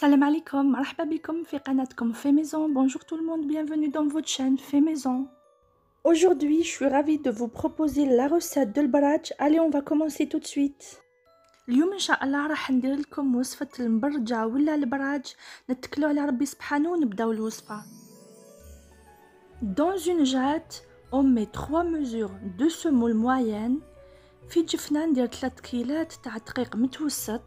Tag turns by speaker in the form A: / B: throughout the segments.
A: Salam alaikum, marhaba bikoum fi qanatkoum Fait Maison. Bonjour tout le monde, bienvenue dans votre chaîne Fait Maison. Aujourd'hui, je suis ravie de vous proposer la recette de l'baraj. Allez, on va commencer tout de suite. اليوم ان شاء الله راح ندير لكم وصفة المبرجة ولا البراج. نتكلوا على ربي سبحانه ونبداو الوصفة. Dans une jatte, on met 3 mesures de semoule moyenne. في جفنة ندير 3 كيلات تاع دقيق متوسط.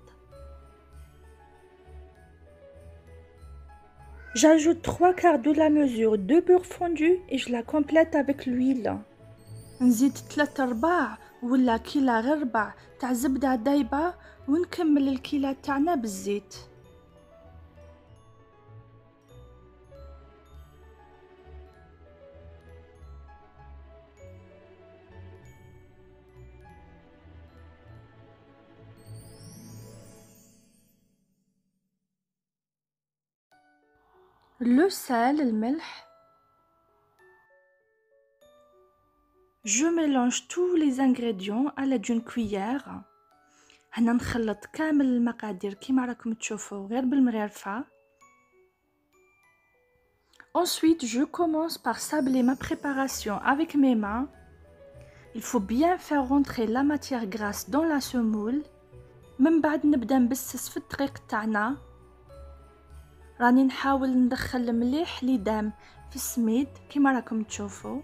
A: J'ajoute 3 quarts de la mesure de beurre fondu et je la complète avec l'huile. نزيد 3/4 ولا كيلة غير ربع تاع زبدة دايبة ونكمل الكيلة تاعنا بالزيت. Le sel, الملح. Je mélange tous les ingrédients à l'aide d'une cuillère. هنا نخلط كامل المقادير كيما راكم تشوفوا غير بالمغرفة. Ensuite, je commence par sabler ma préparation avec mes mains. Il faut bien faire rentrer la matière grasse dans la semoule. من بعد نبدا نبسس في الدقيق تاعنا. راني نحاول ندخل مليح ليدام في السميد كيما راكم تشوفوا.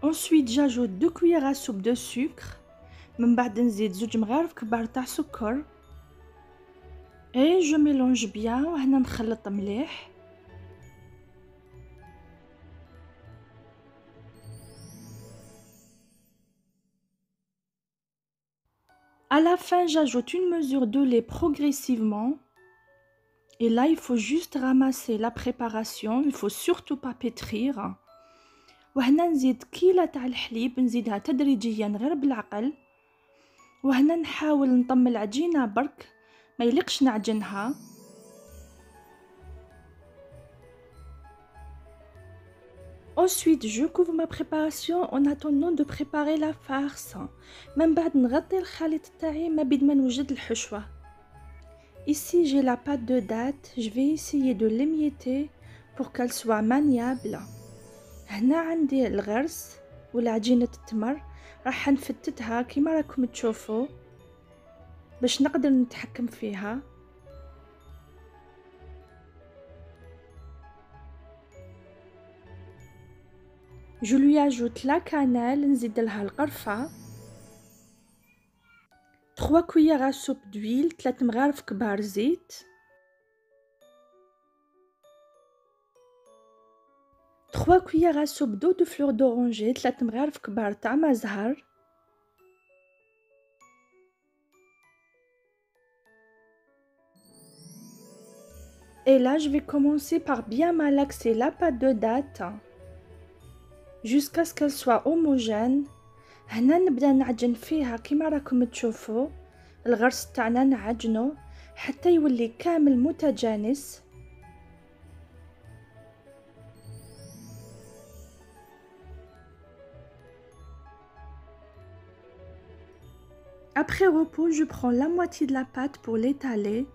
A: Ensuite, j'ajoute 2 cuillères à soupe de sucre. من بعد نزيد 2 مغارف كبار تاع سكر. Et je mélange bien وهنا نخلط مليح. À la fin, j'ajoute une mesure de lait progressivement. Et là, il faut juste ramasser la préparation. Il faut surtout pas pétrir. وهنا نزيد كيلة تاع الحليب نزيدها تدريجيا غير بالعقل. وهنا نحاول نطمي العجينة برك ما يليقش نعجنها. Ensuite, je couvre ma préparation en attendant de préparer la farce. من بعد نغطي الخليط تاعي ما بين ما نوجد الحشوة. Ici, j'ai la pâte de date. Je vais essayer de l'émietter pour qu'elle soit maniable. هنا عندي الغرس ولا عجينة التمر راح نفتتها كيما راكم تشوفوا باش نقدر نتحكم فيها. Je lui ajoute la cannelle, نزيد لها القرفة. 3 cuillères à soupe d'huile, 3 مغارف كبار زيت. 3 cuillères à soupe d'eau de fleur d'oranger, 3 مغارف كبار تاع ما زهر. Et là, je vais commencer par bien malaxer la pâte de date jusqu'à ce qu'elle soit homogène. هنا نبدا نعجن فيها كيما راكم تشوفوا. الغرس تاعنا نعجنه حتى يولي كامل متجانس. Après repos, je prends la moitié de la pâte pour l'étaler.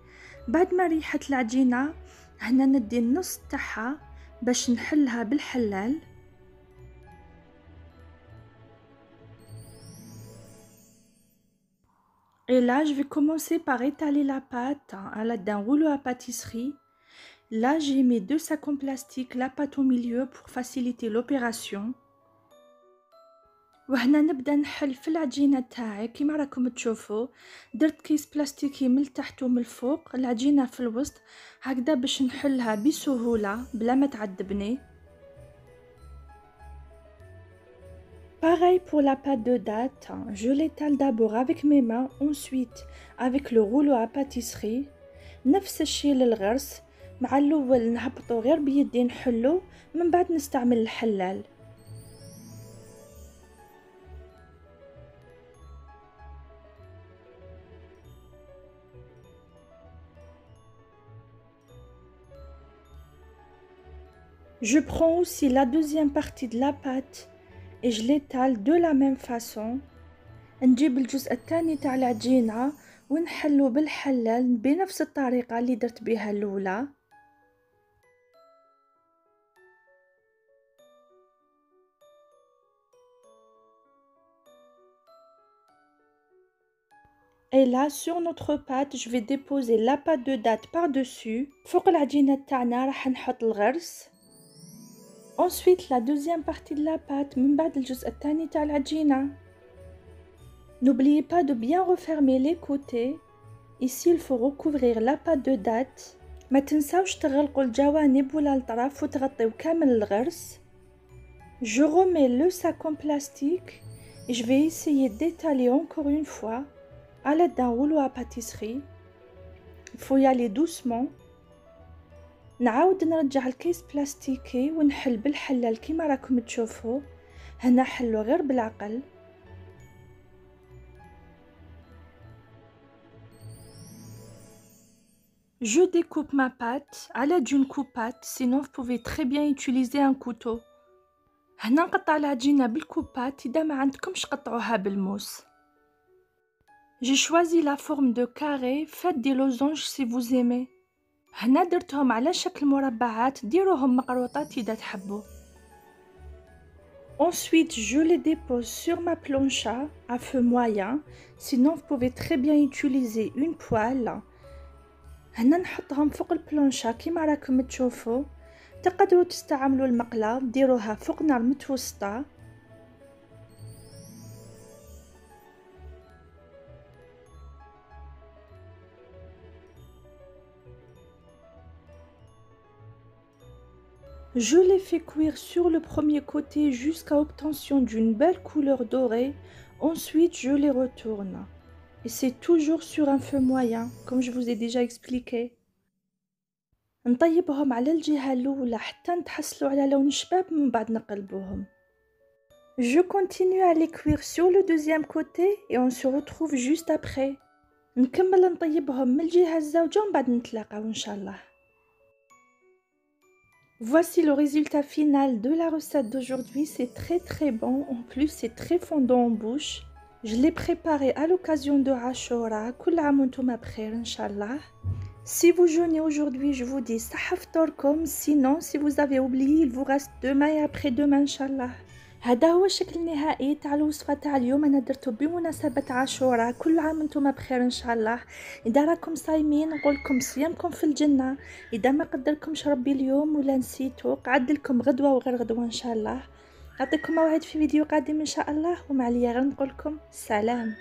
A: بعد ما ريحت العجينة هنا ندي النص تاعها باش نحلها بالحلال. Et là, je vais commencer par étaler la pâte à l'aide d'un rouleau à pâtisserie. Là, j'ai mis 2 sacs en plastique, la pâte au milieu pour faciliter l'opération. وهنا نبدا نحل في العجينه تاعي كيما راكم تشوفوا. درت كيس بلاستيكي من التحت ومن الفوق، العجينه في الوسط هكذا باش نحلها بسهوله بلا ما تعذبني. Pareil pour la pâte de date, je l'étale d'abord avec mes mains, ensuite avec le rouleau à pâtisserie. نفس الشيء للغرس، مع الاول نهبطو غير بيدي نحلو، من بعد نستعمل الحلال. Je prends aussi la deuxième partie de la pâte et je l'étale de la même façon. نجيب الجزء الثاني تاع العجينة ونحلو بالحلال بنفس الطريقة اللي درت بها الأولى. Et là, sur notre pâte, je vais déposer la pâte de date par-dessus. فوق العجينة تاعنا راح نحط الغرس. Ensuite, la deuxième partie de la pâte من بعد الجزء الثاني تاع العجينة. N'oubliez pas de bien refermer les côtés. Ici, il faut recouvrir la pâte de date. ما تنساوش تغلقوا الجوانب ولا الطرف وتغطيو كامل الغرس. Je remets le sac en plastique et je vais essayer d'étaler encore une fois à l'aide d'un rouleau à pâtisserie. Il faut y aller doucement. نعاود نرجع الكيس بلاستيكي ونحل بالحلال كيما راكم تشوفوا. هنا حلو غير بالعقل. Je découpe ma pâte à l'aide d'une coupette, sinon vous pouvez très bien utiliser un couteau. هنا نقطع العجينة بالكوبات، إذا ما عندكمش قطعوها بالموس. J'ai choisi la forme de carré, faites des losanges si vous aimez. هنا درتهم على شكل مربعات، ديروهم مقروطات إذا تحبوا. Ensuite, je les dépose sur ma plancha à feu moyen, sinon vous pouvez très bien utiliser une poêle. هنا نحطهم فوق البلانشا كيما راكم تشوفوا. تقدروا تستعملوا المقلة، ديروها فوق نار متوسطة. Je les fais cuire sur le premier côté jusqu'à obtention d'une belle couleur dorée. Ensuite, je les retourne. Et c'est toujours sur un feu moyen, comme je vous ai déjà expliqué. نطيبهم على الجهة الأولى حتى نتحصلوا على لون شباب، من بعد نقلبوهم. Je continue à les cuire sur le deuxième côté et on se retrouve juste après. نكمل نطيبهم من الجهة الزوجة ومن بعد نتلاقاو إن شاء الله. Voici le résultat final de la recette d'aujourd'hui. C'est très bon. En plus, c'est très fondant en bouche. Je l'ai préparé à l'occasion de Ashura. كل عام وانتم بخير إن شاء الله. Si vous jeûnez aujourd'hui, je vous dis صحة فطوركم. Sinon, si vous avez oublié, il vous reste demain et après-demain إن شاء الله. هذا هو الشكل النهائي تاع الوصفة تاع اليوم. أنا درته بمناسبة عاشوراء. كل عام وانتم بخير إن شاء الله. إذا راكم صايمين نقول لكم صيامكم في الجنة. إذا ما قدركمش ربي اليوم ولا نسيتو، قعد لكم غدوة وغير غدوة إن شاء الله. نعطيكم موعد في فيديو قادم إن شاء الله، وما عليا غير نقول لكم سلام.